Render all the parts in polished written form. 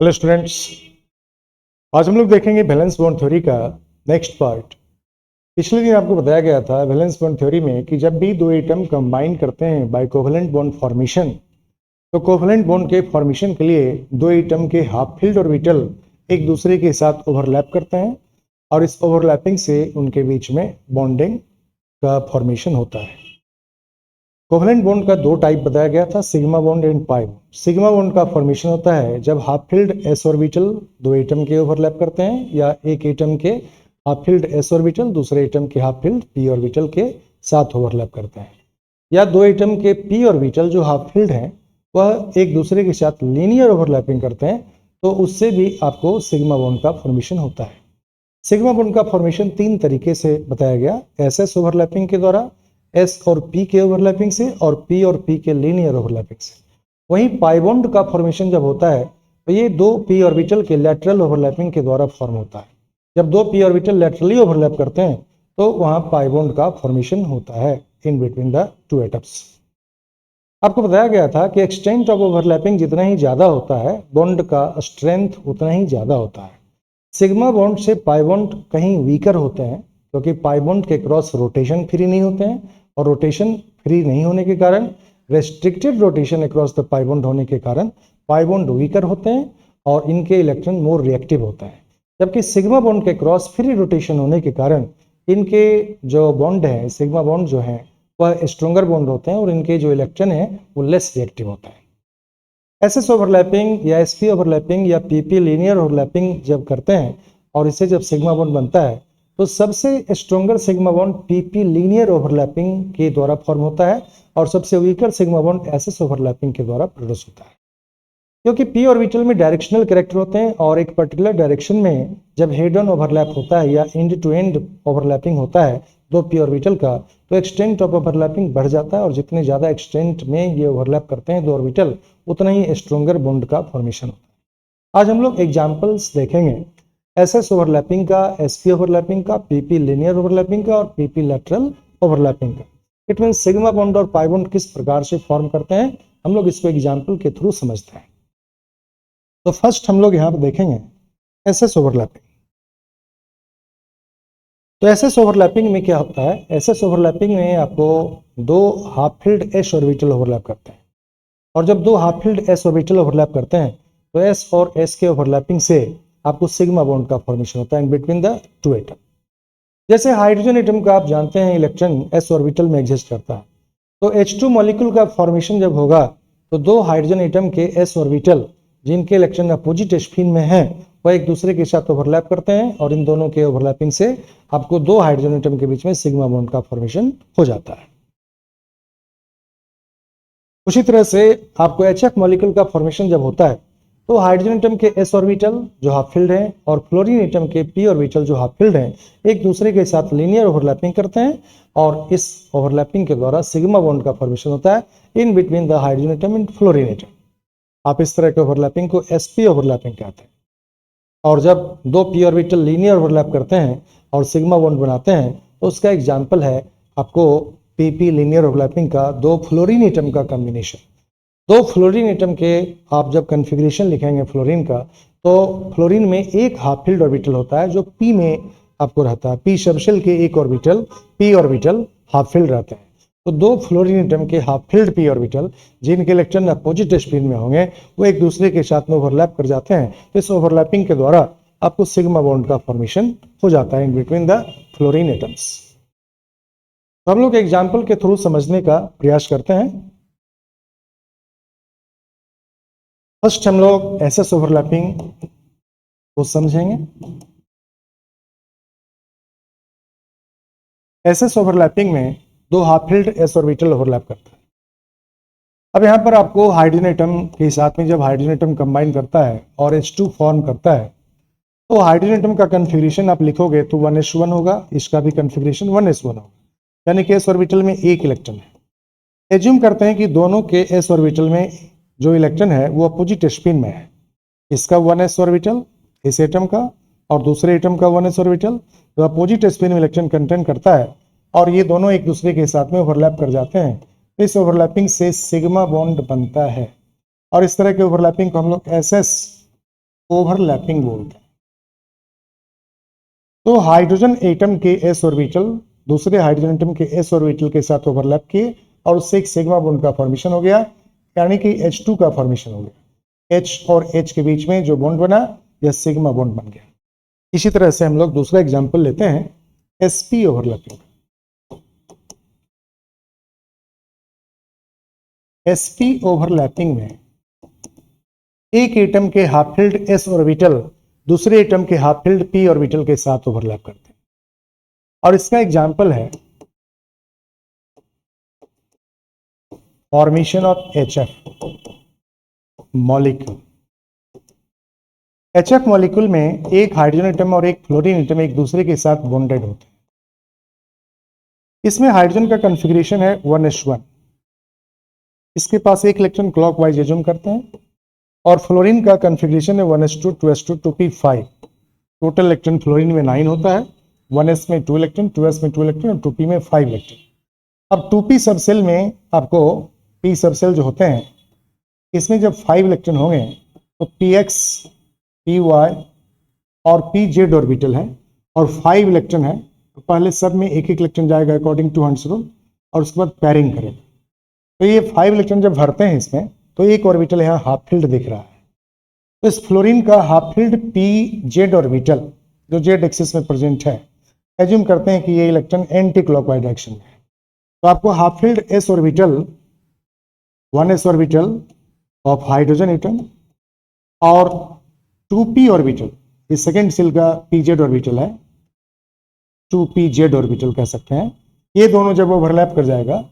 Hello students, आज हम लोग देखेंगे वैलेंस बॉन्ड थ्योरी का नेक्स्ट पार्ट। पिछले दिन आपको बताया गया था वैलेंस बॉन्ड थ्योरी में कि जब भी दो एटम कंबाइन करते हैं बाय कोवेलेंट बॉन्ड फॉर्मेशन, तो कोवेलेंट बॉन्ड के फॉर्मेशन के लिए दो एटम के हाफ फील्ड ऑर्बिटल एक दूसरे के साथ ओवरलैप करते हैं और इस ओवरलैपिंग से उनके बीच में बॉन्डिंग का फॉर्मेशन होता है। कोवेलेंट बॉन्ड का दो टाइप बताया गया था, sigma bond and pi bond. Sigma bond का फॉर्मेशन होता है जब हाफ फील्ड एस ऑर्बिटल दो एटम के ओवरलैप करते हैं या एक एटम के हाफ फील्ड एस ऑर्बिटल दूसरे एटम के हाफ फील्ड पी ऑर्बिटल के साथ ओवरलैप करते हैं, या दो एटम के पी ऑर्बिटल जो हाफ फील्ड हैं वह एक दूसरे के साथ लीनियर ओवरलैपिंग करते हैं, तो उससे भी आपको सिग्मा बॉन्ड का फॉर्मेशन होता है। सिग्मा बॉन्ड का फॉर्मेशन तीन तरीके से बताया गया, एस ओवरलैपिंग के द्वारा, एस और पी के ओवरलैपिंग से और पी और पी के लीनियर ओवरलैपिंग से। वहीं पाई बॉन्ड का फॉर्मेशन जब होता है तो ये दो पी ऑर्बिटल के लैटरल ओवरलैपिंग के द्वारा फॉर्म होता है। जब दो पी ऑर्बिटल लैटरली ओवरलैप करते हैं तो वहां पाई बॉन्ड का फॉर्मेशन होता है in between the two atoms. आपको बताया गया था कि एक्सटेंट ऑफ ओवरलैपिंग जितना ही ज्यादा होता है बॉन्ड का स्ट्रेंथ उतना ही ज्यादा होता है। सिग्मा बॉन्ड से पाई बॉन्ड कहीं वीकर होते हैं क्योंकि पाई बॉन्ड के क्रॉस रोटेशन फ्री नहीं होते हैं और रोटेशन फ्री नहीं होने के कारण, restricted rotation across the pi bond होने के कारण पाई बॉन्ड वीकर होते हैं और इनके इलेक्ट्रॉन मोर रिएक्टिव होता है। जबकि सिग्मा बॉन्ड के क्रॉस फ्री रोटेशन होने के कारण इनके जो बॉन्ड है, सिग्मा बॉन्ड जो है वह स्ट्रोंगर बॉन्ड होते हैं और इनके जो इलेक्ट्रॉन है वो लेस रिएक्टिव होता है। एसएस ओवरलैपिंग या एसपी ओवरलैपिंग या पीपी लीनियर ओवरलैपिंग जब करते हैं और इससे जब सिग्मा बॉन्ड बनता है तो सबसे stronger sigma bond PP linear overlapping के द्वारा फॉर्म होता है और सबसे weaker sigma bond SS overlapping के द्वारा प्रोड्यूस होता है। क्योंकि पी ऑर्बिटल में डायरेक्शनल कैरेक्टर होते हैं और एक पर्टिकुलर डायरेक्शन में जब हेड ऑन ओवरलैप होता है या एंड टू एंड ओवरलैपिंग होता है दो पी ऑर्बिटल का, तो एक्सटेंट ऑफ ओवरलैपिंग बढ़ जाता है और जितने ज्यादा एक्सटेंट में ये ओवरलैप करते हैं दो ऑर्बिटल उतना ही स्ट्रोंगर बॉन्ड का फॉर्मेशन होता है। आज हम लोग एग्जाम्पल्स देखेंगे एसएस ओवरलैपिंग का, एसपी ओवरलैपिंग का, पीपी लीनियर ओवरलैपिंग का और पीपी लैटरल ओवरलैपिंग का। इट मीन सिग्मा बॉन्ड और पाई बॉन्ड किस प्रकार से फॉर्म करते हैं हम लोग इसको एग्जाम्पल के थ्रू समझते हैं। तो फर्स्ट हम लोग यहाँ पर देखेंगे एसएस ओवरलैपिंग। तो एसएस ओवरलैपिंग में क्या होता है, एसएस ओवरलैपिंग में आपको दो half field S orbital overlap करते हैं और जब दो half field S orbital overlap करते हैं तो एस और एस के ओवरलैपिंग से आपको सिग्मा बॉन्ड का फॉर्मेशन होता है in between the two atom. जैसे हाइड्रोजन एटम का आप जानते हैं इलेक्ट्रॉन एस ऑर्बिटल में एग्जिस्ट करता है, तो H2 मॉलिक्यूल का फॉर्मेशन जब होगा तो दो हाइड्रोजन एटम के एस ऑर्बिटल जिनके इलेक्ट्रॉन अपोजिट स्पिन में हैं वह एक दूसरे के साथ ओवरलैप करते हैं और इन दोनों के ओवरलैपिंग से आपको दो हाइड्रोजन एटम के बीच में सिग्मा बॉन्ड का फॉर्मेशन हो जाता है। उसी तरह से आपको HF मॉलिक्यूल का फॉर्मेशन जब होता है तो हाइड्रोजन एटम के एस ऑर्बिटल जो हाफ फील्ड हैं और फ्लोरीन एटम के पी ऑर्बिटल जो हाफ फील्ड हैं एक दूसरे के साथ लीनियर ओवरलैपिंग करते हैं और इस ओवरलैपिंग के द्वारा सिग्मा बॉन्ड का फॉर्मेशन होता है in between the hydrogen atom and fluorine atom. आप इस तरह के ओवरलैपिंग को एसपी ओवरलैपिंग कहते हैं। और जब दो पी ऑर्बिटल लीनियर ओवरलैप करते हैं और सिग्मा बॉन्ड बनाते हैं तो उसका एग्जाम्पल है आपको पीपी लीनियर ओवरलैपिंग का दो फ्लोरीन एटम का कॉम्बिनेशन। दो फ्लोरीन एटम के आप जब कॉन्फ़िगरेशन लिखेंगे फ्लोरीन का, तो फ्लोरीन में एक हाफ फील्ड ऑर्बिटल होता है जो पी में आपको रहता है, पी सबशेल के एक orbital P orbital half field रहते हैं। तो दो फ्लोरीन एटम के हाफ फील्ड पी ऑर्बिटल जिनके इलेक्ट्रॉन अपोजिट स्पिन में होंगे वो एक दूसरे के साथ में ओवरलैप कर जाते हैं, तो इस ओवरलैपिंग के द्वारा आपको सिग्मा बॉन्ड का फॉर्मेशन हो जाता है in between the fluorine atoms. तो हम लोग एग्जाम्पल के थ्रू समझने का प्रयास करते हैं। फर्स्ट हम लोग एसएस ओवरलैपिंग को समझेंगे। एसएस ओवरलैपिंग में दो half field S orbital overlap करता है। अब यहाँ पर आपको हाइड्रोजन एटम के साथ में जब हाइड्रोजन एटम कंबाइन करता है और H2 फॉर्म करता है तो हाइड्रोजन एटम का कन्फिग्रेशन आप लिखोगे तो 1s1 होगा, इसका भी कन्फिग्रेशन 1s1 होगा, यानी कि एस ऑर्बिटल में एक इलेक्ट्रॉन है। एज्यूम करते हैं कि दोनों के एस ऑर्बिटल में जो इलेक्ट्रॉन है वो अपोजिट स्पिन में है, इसका 1s ऑर्बिटल इस एटम का और दूसरे एटम का 1s ऑर्बिटल जो अपोजिट स्पिन में इलेक्ट्रॉन कंटेन करता है और ये दोनों एक दूसरे के साथ में ओवरलैप कर जाते हैं। इस ओवरलैपिंग से सिग्मा बॉन्ड बनता है और इस तरह के ओवरलैपिंग को हम लोग एसएस ओवरलैपिंग बोलते हैं। तो हाइड्रोजन एटम के s ऑर्बिटल दूसरे हाइड्रोजन एटम के s ऑर्बिटल के साथ ओवरलैप किए और उससे एक सिग्मा बॉन्ड का फॉर्मेशन हो गया, यानी कि H2 का फॉर्मेशन हो गया। H और H के बीच में जो बॉन्ड बना यह सिग्मा बॉन्ड बन गया। इसी तरह से हम लोग दूसरा एग्जांपल लेते हैं sp ओवरलैपिंग। sp ओवरलैपिंग में एक एटम के हाफ फिल्ड s ऑर्बिटल दूसरे एटम के हाफ फिल्ड p ऑर्बिटल के साथ ओवरलैप करते हैं और इसका एग्जांपल है formation of HF molecule. HF molecule में एक हाइड्रोजन एटम और एक फ्लोरीन एटम एक दूसरे के साथ बॉन्डेड होते हैं। इसमें हाइड्रोजन का कॉन्फ़िगरेशन है 1s1, इसके पास एक इलेक्ट्रॉन क्लॉकवाइज एज्यूम करते हैं, और फ्लोरीन का कॉन्फ़िगरेशन है 1s2 2s2 2p5। Total electron fluorine में 9 होता है, 1s में 2 इलेक्ट्रॉन, 2s में 2 इलेक्ट्रॉन और 2p में 5 इलेक्ट्रॉन। अब 2p सबसेल में आपको p सबसेल जो होते हैं इसमें जब 5 इलेक्ट्रॉन होंगे तो px py और pz ऑर्बिटल है और 5 इलेक्ट्रॉन है, तो पहले सब में एक एक इलेक्ट्रॉन जाएगा अकॉर्डिंग टू हंस रूल और उसके बाद पैरिंग करेगा। तो ये 5 इलेक्ट्रॉन जब भरते हैं इसमें तो एक ऑर्बिटल यहाँ हाफ फील्ड दिख रहा है। तो इस फ्लोरीन का हाफ फील्ड pz ऑर्बिटल जो z एक्सिस में प्रेजेंट है, एज्यूम करते हैं कि ये इलेक्ट्रॉन एंटी क्लॉकवाइज डायरेक्शन में है। तो आपको half field s orbital 1s orbital of hydrogen atom और 2p ऑर्बिटल, ये सेकेंड सेल का pz ऑर्बिटल है, 2pz ऑर्बिटल कह सकते हैं। ये दोनों जब ओवरलैप कर जाएगा,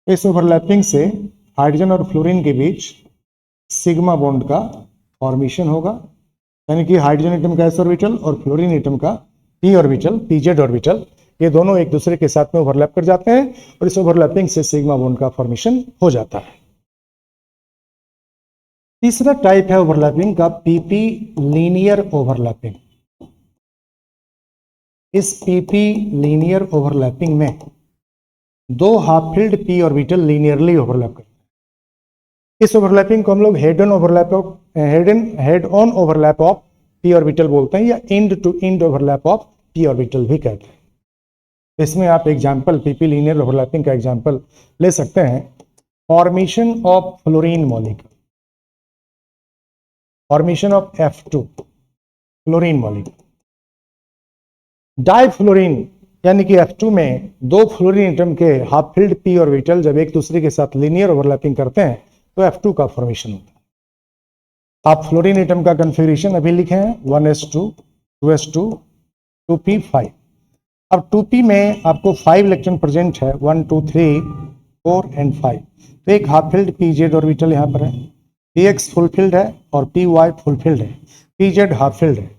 इस ओवरलैपिंग से हाइड्रोजन और फ्लोरीन के बीच सिग्मा बॉन्ड का फॉर्मेशन होगा, यानी कि हाइड्रोजन एटम का s ऑर्बिटल और फ्लोरीन एटम का p ऑर्बिटल pz ऑर्बिटल ये दोनों एक दूसरे के साथ में ओवरलैप कर जाते हैं और इस ओवरलैपिंग से सिग्मा बॉन्ड का फॉर्मेशन हो जाता है। तीसरा टाइप है ओवरलैपिंग का pp लीनियर ओवरलैपिंग। इस pp लीनियर ओवरलैपिंग में दो half filled p orbital linearly overlap करते हैं। इस ओवरलैपिंग को हम लोग head on overlap of p orbital बोलते हैं या end to end overlap of p orbital भी कहते हैं। इसमें आप एग्जांपल pp लीनियर ओवरलैपिंग का एग्जांपल ले सकते हैं formation of fluorine molecule, formation of F2 fluorine molecule. Difluorine यानी कि F2 में दो फ्लोरीन एटम के हाफ फील्ड p ऑर्बिटल जब एक दूसरे के साथ लीनियर ओवरलैपिंग करते हैं तो F2 का फॉर्मेशन होता है। आप फ्लोरीन एटम का कॉन्फ़िगरेशन अभी लिखे हैं 1s2 2s2 2p5। अब 2p में आपको 5 इलेक्ट्रॉन प्रेजेंट है, 1 2 3 4 एंड 5। तो एक हाफ फील्ड pz ऑर्बिटल यहाँ पर है, px फुलफिल्ड है और py फुलफिल्ड है, pz हाफ फील्ड है।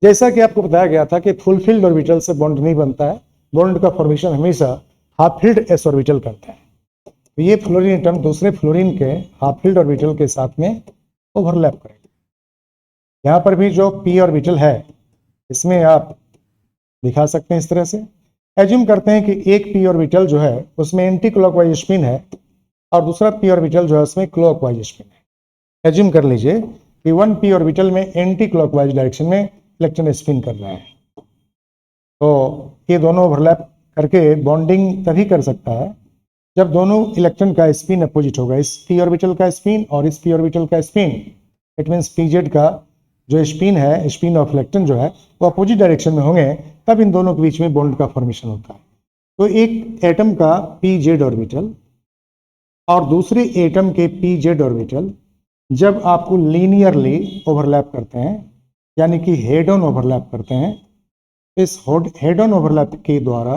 जैसा कि आपको बताया गया था कि फुलफिल्ड ऑर्बिटल से बॉन्ड नहीं बनता है, बॉन्ड का फॉर्मेशन हमेशा हाफ फील्ड s ऑर्बिटल करता है। तो ये फ्लोरीन एटम दूसरे फ्लोरीन के हाफ फील्ड ऑर्बिटल के साथ में ओवरलैप करेगा। यहाँ पर भी जो p ऑर्बिटल है इसमें आप दिखा सकते हैं इस तरह से। एज्यूम करते हैं कि एक p ऑर्बिटल जो है उसमें एंटी क्लॉकवाइज स्पिन है और दूसरा p ऑर्बिटल जो है उसमें क्लॉकवाइज स्पिन है। एज्यूम कर लीजिए कि 1p ऑर्बिटल में एंटी क्लॉकवाइज डायरेक्शन में इलेक्ट्रॉन स्पिन कर रहा है, तो ये दोनों ओवरलैप करके बॉन्डिंग तभी कर सकता है जब दोनों इलेक्ट्रॉन का स्पिन अपोजिट होगा, इस p ऑर्बिटल का स्पिन और इस p ऑर्बिटल का स्पिन। इट मीन्स pz का जो स्पिन है, स्पिन ऑफ इलेक्ट्रॉन जो है वो अपोजिट डायरेक्शन में होंगे, तब इन दोनों के बीच में बॉन्ड का फॉर्मेशन होता है। तो एक एटम का pz ऑर्बिटल और दूसरे एटम के pz ऑर्बिटल जब आपको लीनियरली ओवरलैप करते हैं, यानी कि हेड ऑन ओवरलैप करते हैं, इस हेड ऑन ओवरलैप के द्वारा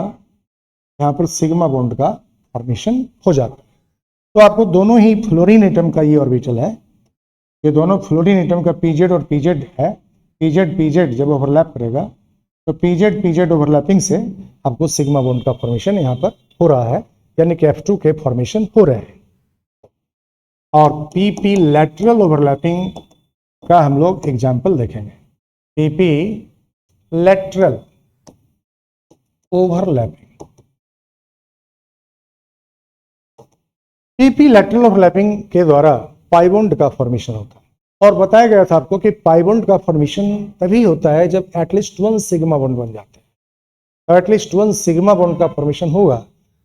यहाँ पर सिग्मा बॉन्ड का फॉर्मेशन हो जाता है। तो आपको दोनों ही फ्लोरीन एटम का ये ऑर्बिटल है, ये दोनों फ्लोरीन एटम का pz और pz है, pz जब ओवरलैप करेगा तो pz ओवरलैपिंग से आपको सिग्मा बॉन्ड का फॉर्मेशन यहाँ पर हो रहा है, यानी कि F2 के फॉर्मेशन हो रहे हैं। और pp लैटरल ओवरलैपिंग का हम लोग एग्जाम्पल देखेंगे। pp lateral overlapping, pp lateral overlapping के द्वारा पाई बॉन्ड का फॉर्मेशन होता है। और बताया गया था आपको कि पाई बॉन्ड का फॉर्मेशन तभी होता है जब एटलीस्ट वन सिग्मा बॉन्ड बन जाते हैं। तो एटलीस्ट वन सिग्मा बॉन्ड का फॉर्मेशन होगा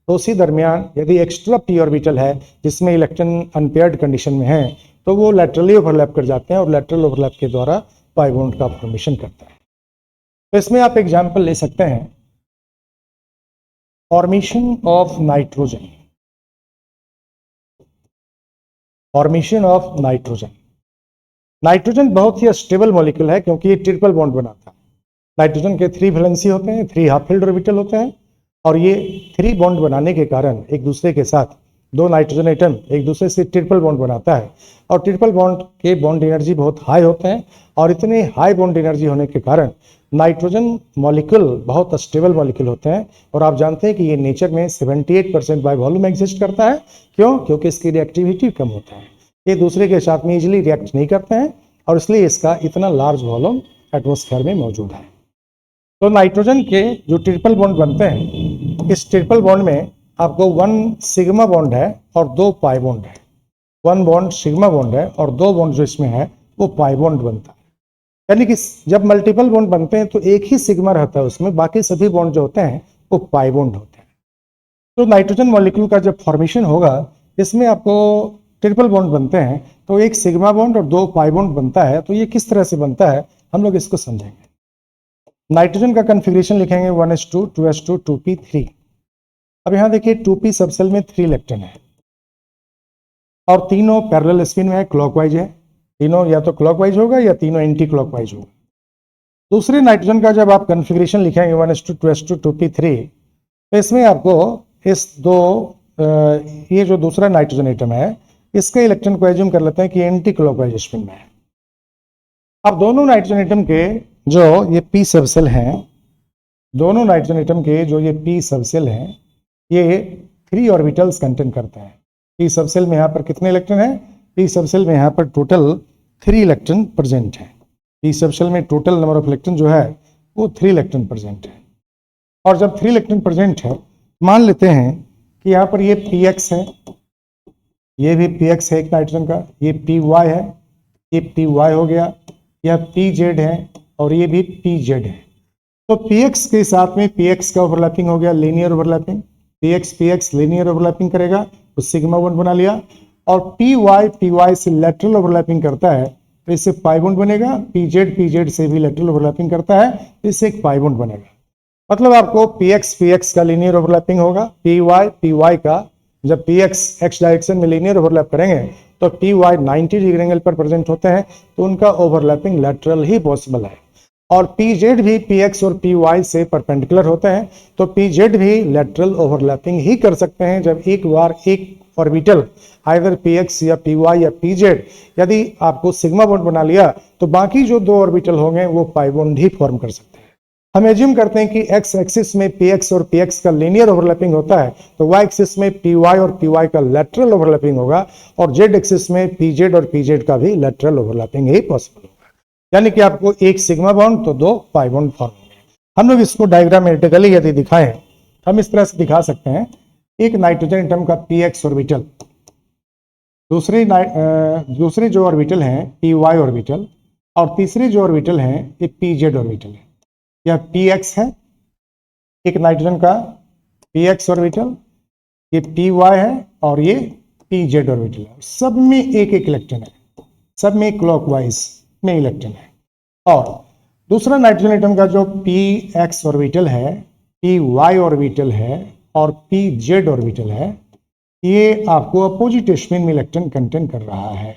तो उसी दरमियान यदि एक्स्ट्रा पी ऑर्बिटल है जिसमें इलेक्ट्रॉन अनपेयर्ड कंडीशन में है तो वो लैटरली ओवरलैप कर जाते हैं और लैटरल ओवरलैप के द्वारा पाई बॉन्ड का फॉर्मेशन करता है। तो इसमें आप एग्जाम्पल ले सकते हैं formation of nitrogen. Formation of nitrogen. Nitrogen बहुत ही स्टेबल मॉलिक्यूल है क्योंकि ये ट्रिपल बॉन्ड बनाता है। नाइट्रोजन के 3 वैलेंसी होते हैं, 3 हाफ फिल्ड ऑर्बिटल होते हैं और ये 3 बॉन्ड बनाने के कारण एक दूसरे के साथ 2 नाइट्रोजन एटम एक दूसरे से ट्रिपल बॉन्ड बनाता है और ट्रिपल बॉन्ड के बॉन्ड एनर्जी बहुत हाई होते हैं और इतने हाई बॉन्ड एनर्जी होने के कारण नाइट्रोजन मॉलिक्यूल बहुत स्टेबल मॉलिक्यूल होते हैं। और आप जानते हैं कि ये नेचर में 78% बाय वॉल्यूम एग्जिस्ट करता है। क्यों? क्योंकि इसकी रिएक्टिविटी कम होता है, ये दूसरे के साथ में इजिली रिएक्ट नहीं करते हैं और इसलिए इसका इतना लार्ज वॉल्यूम एटमॉस्फेयर में मौजूद है। तो नाइट्रोजन के जो ट्रिपल बॉन्ड बनते हैं, इस ट्रिपल बॉन्ड में आपको 1 सिग्मा बॉन्ड है और 2 पाई बॉन्ड है। 1 बॉन्ड सिग्मा बॉन्ड है और 2 बॉन्ड जो इसमें है वो पाई बॉन्ड बनता है। यानी कि जब मल्टीपल बॉन्ड बनते हैं तो एक ही सिग्मा रहता है उसमें, बाकी सभी बॉन्ड जो होते हैं वो पाई बॉन्ड होते हैं। तो नाइट्रोजन मॉलिक्यूल का जब फॉर्मेशन होगा इसमें आपको ट्रिपल बॉन्ड बनते हैं तो एक सिग्मा बॉन्ड और 2 पाई बॉन्ड बनता है। तो ये किस तरह से बनता है हम लोग इसको समझेंगे। नाइट्रोजन का कन्फिग्रेशन लिखेंगे 1s2 2s2 2p3। अब यहां देखिए 2p सबसेल में 3 इलेक्ट्रॉन है और तीनों पैरेलल स्पिन में है, क्लॉकवाइज है। तीनों या तो क्लॉकवाइज होगा या तीनों एंटी क्लॉकवाइज होगा। दूसरे नाइट्रोजन का जब आप कन्फिग्रेशन लिखेंगे 1s2 2s2 2p3 तो इसमें आपको इस ये जो दूसरा नाइट्रोजन एटम है इसके इलेक्ट्रॉन को एज्यूम कर लेते हैं कि एंटी क्लॉकवाइज स्पिन में है। अब दोनों नाइट्रोजन एटम के जो ये पी सबसेल हैं, दोनों नाइट्रोजन एटम के जो ये पी सबसेल हैं ये 3 ऑर्बिटल्स कंटेन करते हैं। पी सबसेल में यहाँ पर कितने इलेक्ट्रॉन हैं? पी सबसेल में यहाँ पर टोटल 3 इलेक्ट्रॉन प्रेजेंट है। पी सबसेल में टोटल नंबर ऑफ इलेक्ट्रॉन जो है वो 3 इलेक्ट्रॉन प्रेजेंट है। और जब 3 इलेक्ट्रॉन प्रेजेंट है मान लेते हैं कि यहाँ पर ये पी एक्स है, ये भी पी एक्स है एक नाइट्रोजन का, ये पी वाई है, ये पी वाई हो गया, यह पी जेड है और ये भी पी जेड है। तो पी एक्स के साथ में पी एक्स का ओवरलैपिंग हो गया, linear overlapping. P x linear overlapping करेगा तो सिग्मा बॉन्ड बना लिया। और पी वाई से लेटरल ओवरलैपिंग करता है तो इससे पाई बॉन्ड बनेगा। पी जेड से भी लेटरल ओवरलैपिंग करता है तो इससे एक पाई बॉन्ड बनेगा। मतलब आपको पी एक्स का लीनियर ओवरलैपिंग होगा, पी वाई का जब पी एक्स डायरेक्शन में लीनियर ओवरलैप करेंगे तो पी वाई 90 डिग्री एंगल पर प्रेजेंट होते हैं तो उनका ओवरलैपिंग लेटरल ही पॉसिबल है। और पी जेड भी पी एक्स और पी वाई से परपेंडिकुलर होते हैं तो पी जेड भी लेटरल ओवरलैपिंग ही कर सकते हैं। जब एक बार एक ऑर्बिटल आइदर पी एक्स या पी वाई या पी जेड यदि आपको सिग्मा बॉन्ड बना लिया तो बाकी जो 2 ऑर्बिटल होंगे वो पाई बॉन्ड ही फॉर्म कर सकते हैं। हम एज्यूम करते हैं कि एक्स एक्सिस में पी एक्स और पी एक्स का लीनियर ओवरलैपिंग होता है तो वाई एक्सिस में पी वाई और पी वाई का लेटरल ओवरलैपिंग होगा और जेड एक्सिस में पी जेड और पी जेड का भी लेटरल ओवरलैपिंग ही पॉसिबल होगा। यानी कि आपको एक सिग्मा बॉन्ड तो 2 पाई बॉन्ड फॉर्म होंगे। हम लोग इसको डायग्रामेटिकली यदि दिखाएं हम इस तरह से दिखा सकते हैं। एक नाइट्रोजन एटम का पी एक्स ऑर्बिटल, दूसरे जो ऑर्बिटल हैं पी वाई ऑर्बिटल और तीसरे जो ऑर्बिटल हैं ये पी जेड ऑर्बिटल है। यह पी एक्स है एक नाइट्रोजन का पी एक्स ऑर्बिटल, ये पी वाई है और ये पी जेड ऑर्बिटल है। सब में एक एक इलेक्ट्रॉन है, सब में क्लॉकवाइज में इलेक्ट्रॉन है। और दूसरा नाइट्रोजन एटम का जो पी एक्स ऑर्बिटल है, पी वाई ऑर्बिटल है और पी जेड ऑर्बिटल है ये आपको अपोजिट स्पिन में इलेक्ट्रॉन कंटेन कर रहा है।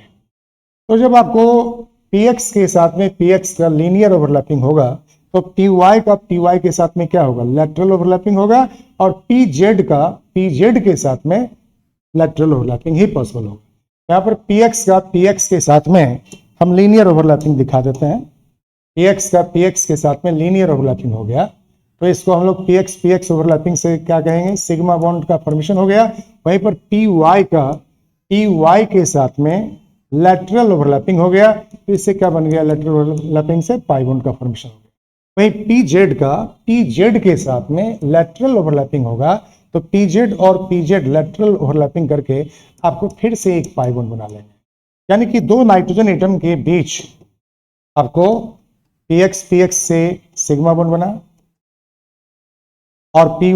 तो जब आपको पी एक्स के साथ में पी एक्स का लीनियर ओवरलैपिंग होगा तो पी वाई का पी वाई के साथ में क्या होगा? लेटरल ओवरलैपिंग होगा और पी जेड का पी जेड के साथ में लेटरल ओवरलैपिंग ही पॉसिबल होगा। यहाँ पर पी एक्स का पी एक्स के साथ में हम लीनियर ओवरलैपिंग दिखा देते हैं। पी एक्स का पी एक्स के साथ में लीनियर ओवरलैपिंग हो गया तो इसको हम लोग पी एक्स ओवरलैपिंग से क्या कहेंगे? सिग्मा बॉन्ड का फॉर्मेशन हो गया। वहीं पर पी वाई का पी वाई के साथ में लेटरल ओवरलैपिंग हो गया तो इससे क्या बन गया? लेटरल ओवरलैपिंग से पाई बॉन्ड का फॉर्मेशन हो गया। वहीं पी जेड का पी जेड के साथ में लेटरल ओवरलैपिंग होगा तो पी जेड और पी जेड लेटरल ओवरलैपिंग करके आपको फिर से एक पाई बॉन्ड बना लेंगे। यानी कि दो नाइट्रोजन एटम के बीच आपको px से सिग्मा बॉन्ड बना और py